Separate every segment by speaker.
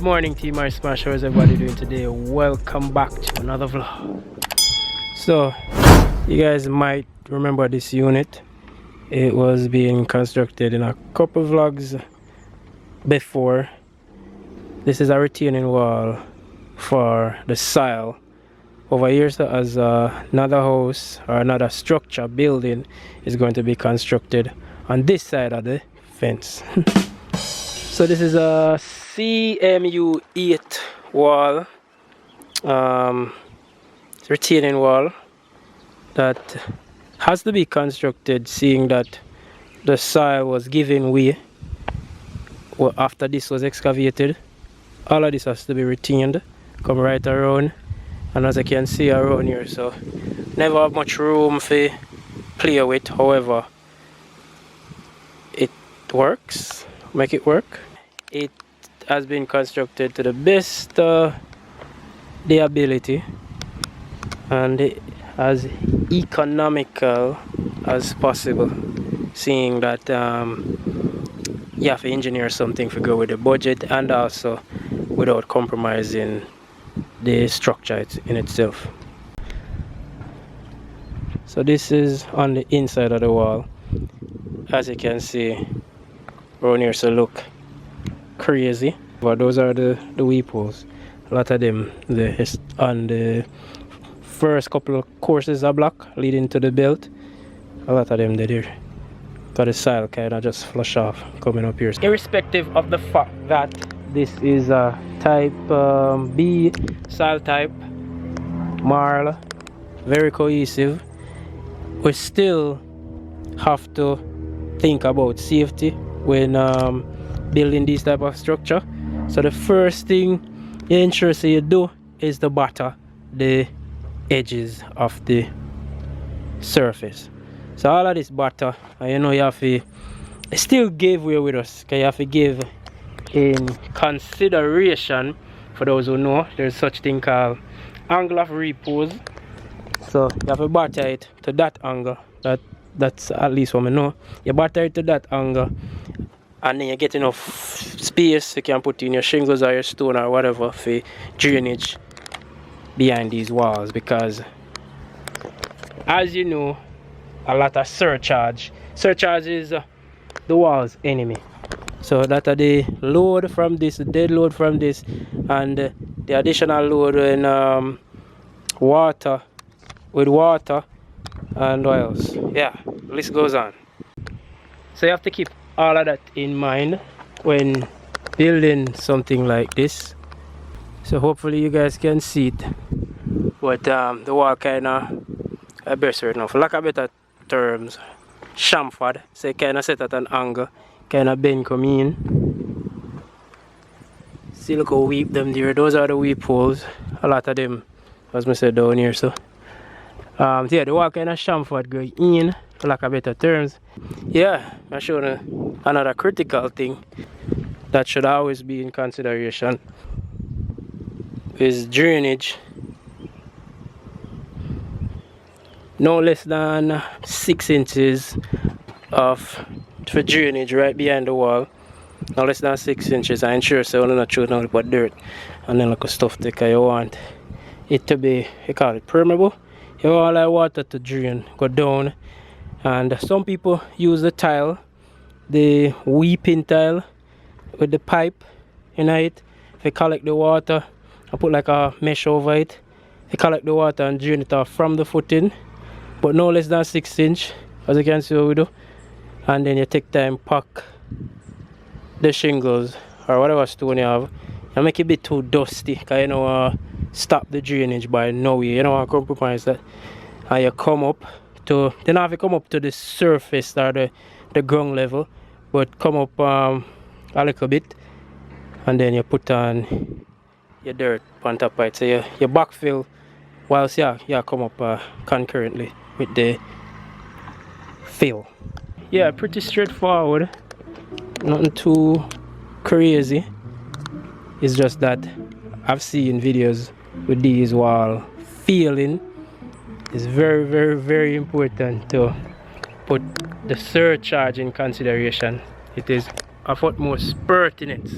Speaker 1: Good morning team Ismash, how is everybody doing today? Welcome back to another vlog. So you guys might remember this unit. It was being constructed in a couple vlogs before. This is a retaining wall for the soil. Over here, so as another house or another structure building is going to be constructed on this side of the fence. So this is a CMU 8 wall, retaining wall that has to be constructed, seeing that the soil was giving way after this was excavated. All of this has to be retained, come right around, and as I can see around here, so never have much room for play with. However, it works, make it work. It has been constructed to the best the ability and as economical as possible, seeing that you have to engineer something to go with the budget and also without compromising the structure in itself. So this is on the inside of the wall. As you can see around here, so look crazy, but those are the weep holes. A lot of them on the first couple of courses of block leading to the belt. A lot of them there, got the soil kind of just flush off coming up here. Irrespective of the fact that this is a type B soil type marl, very cohesive, we still have to think about safety when building these type of structure. So the first thing you ensure you do is to batter the edges of the surface. So all of this batter, and you know you have to still give way with us, because you have to give in consideration, for those who know, there's such thing called angle of repose. So you have to batter it to that angle. That's at least what I know. You batter it to that angle, and then you get enough space you can put in your shingles or your stone or whatever for drainage behind these walls, because as you know, a lot of surcharge is the wall's enemy. So that are the load from this, the dead load from this, and the additional load in water and what else? Yeah, the list goes on. So you have to keep all of that in mind when building something like this. So hopefully you guys can see it, but the wall kind of best right now, for lack of better terms, chamfered. So you kind of set at an angle, kind of bend come in. See, look how weep them there. Those are the weep holes. A lot of them, as I said, down here. So yeah, the wall kind of chamfered going in, for lack of better terms. Yeah, I'm showing another critical thing that should always be in consideration is drainage. No less than 6 inches for drainage right behind the wall. No less than 6 inches. I ensure so I'm not shooting out but dirt and then like stuff that you want it to be, you call it permeable. You want all that water to drain, go down. And some people use the tile, the weeping tile with the pipe in it. If you collect the water and put like a mesh over it, you collect the water and drain it off from the footing, but no less than 6 inch, as you can see what we do. And then you take time pack the shingles or whatever stone you have and make it a bit too dusty, because you know stop the drainage by no way. You don't want to compromise that. And you come up to, then have to come up to the surface or the ground level, but come up a little bit, and then you put on your dirt on top of it. So you backfill whilst you come up concurrently with the fill. Yeah, pretty straightforward, nothing too crazy. It's just that I've seen videos with these wall feeling. It's very, very, very important to put the surcharge in consideration. It is of utmost pertinence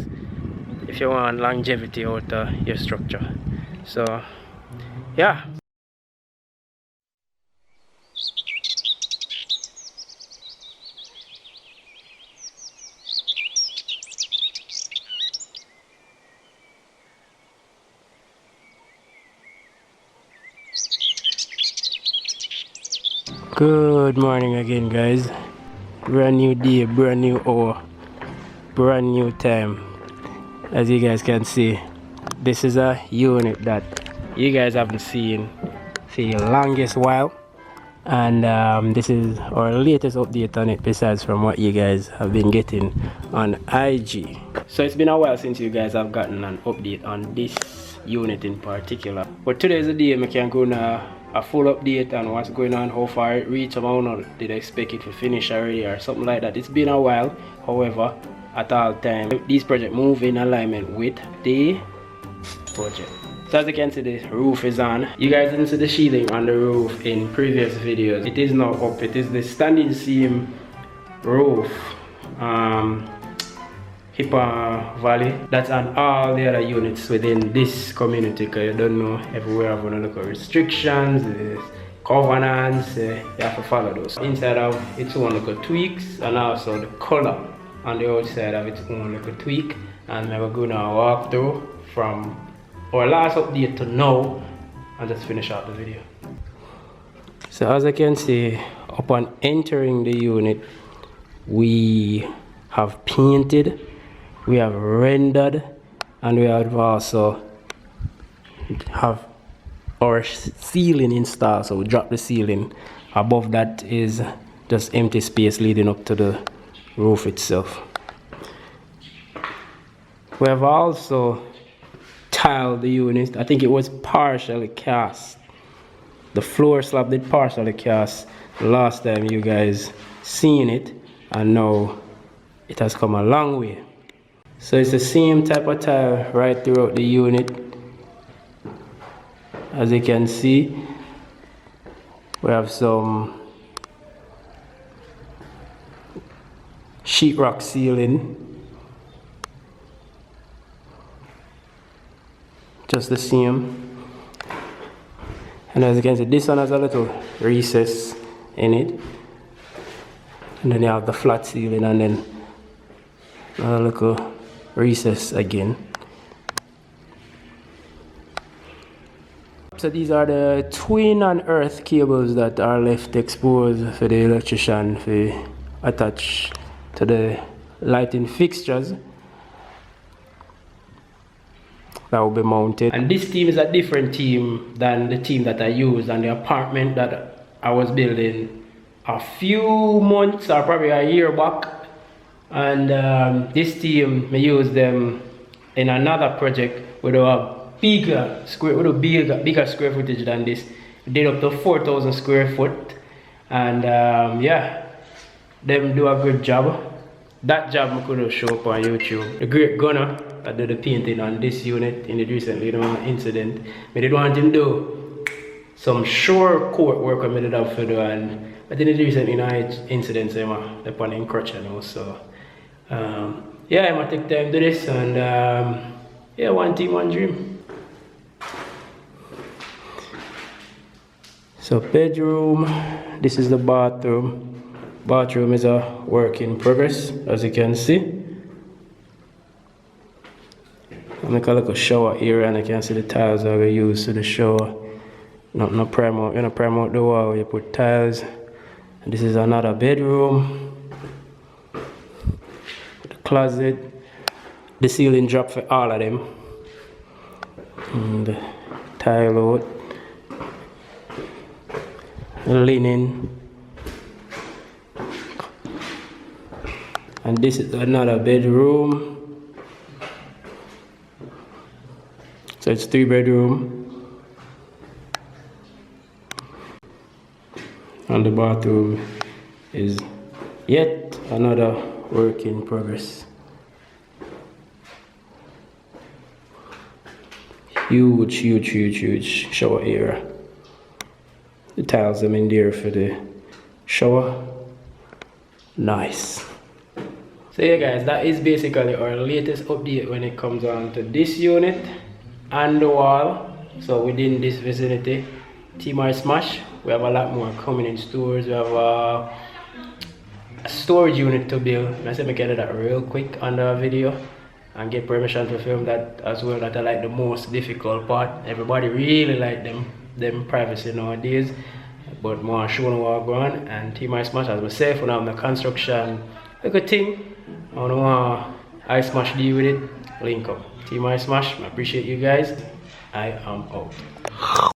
Speaker 1: if you want longevity out of your structure. So yeah. Good morning again, guys. Brand new day, brand new hour, brand new time. As you guys can see, this is a unit that you guys haven't seen for the longest while, and this is our latest update on it, besides from what you guys have been getting on IG. So it's been a while since you guys have gotten an update on this unit in particular, but today is the day I can go now a full update on what's going on, how far it reached. Did I expect it to finish already or something like that. It's been a while. However, at all times these projects move in alignment with the project. So as you can see, the roof is on. You guys didn't see the shielding on the roof in previous videos. It is now up. It is the standing seam roof, Hippa Valley. That's on all the other units within this community, because you don't know, everywhere have one look at restrictions, covenants, you have to follow those. Inside of its own little tweaks, and also the color on the outside of its own little tweak. And we're gonna walk through from our last update to now and just finish out the video. So as I can see, upon entering the unit, we have painted, we have rendered, and we have also have our ceiling installed. So we drop the ceiling. Above that is just empty space leading up to the roof itself. We have also tiled the unit. I think it was partially cast. The floor slab did partially cast last time you guys seen it, and now it has come a long way. So it's the same type of tile right throughout the unit. As you can see, we have some sheetrock ceiling, just the same. And as you can see, this one has a little recess in it, and then you have the flat ceiling, and then a little recess again. So these are the twin and earth cables that are left exposed for the electrician to attach to the lighting fixtures that will be mounted. And this team is a different team than the team that I used on the apartment that I was building a few months or probably a year back. And this team, I use them in another project with a bigger square footage than this. We did up to 4,000 square foot, and yeah, them do a good job. That job I could have show up on YouTube. The great gunner that did the painting on this unit in the recently incident. I did want him to do some shore court work I did have to do, and I did the recent incident, so I'm upon encroaching now. So yeah, I'm gonna take time to do this, and yeah, one team, one dream. So bedroom, this is the bathroom. Bathroom is a work in progress, as you can see. I make a little shower area, and I can see the tiles that we use to the shower. No prime out, you know, prime out the wall, you put tiles. And this is another bedroom. Closet, the ceiling drop for all of them, and the tile out, linen, and this is another bedroom. So it's 3-bedroom, and the bathroom is yet another work in progress. Huge shower area. The tiles them in there for the shower. Nice. So yeah guys, that is basically our latest update when it comes on to this unit and the wall. So within this vicinity, Team Ismash, we have a lot more coming in stores. We have a storage unit to build. I said I can do that real quick on the video and get permission to film that as well. That I like the most difficult part. Everybody really like them privacy nowadays. But more showing what going and Team Ismash, as we say, for now the construction a good thing. I don't want Ismash deal with it. Link up. Team Ismash, I appreciate you guys. I am out.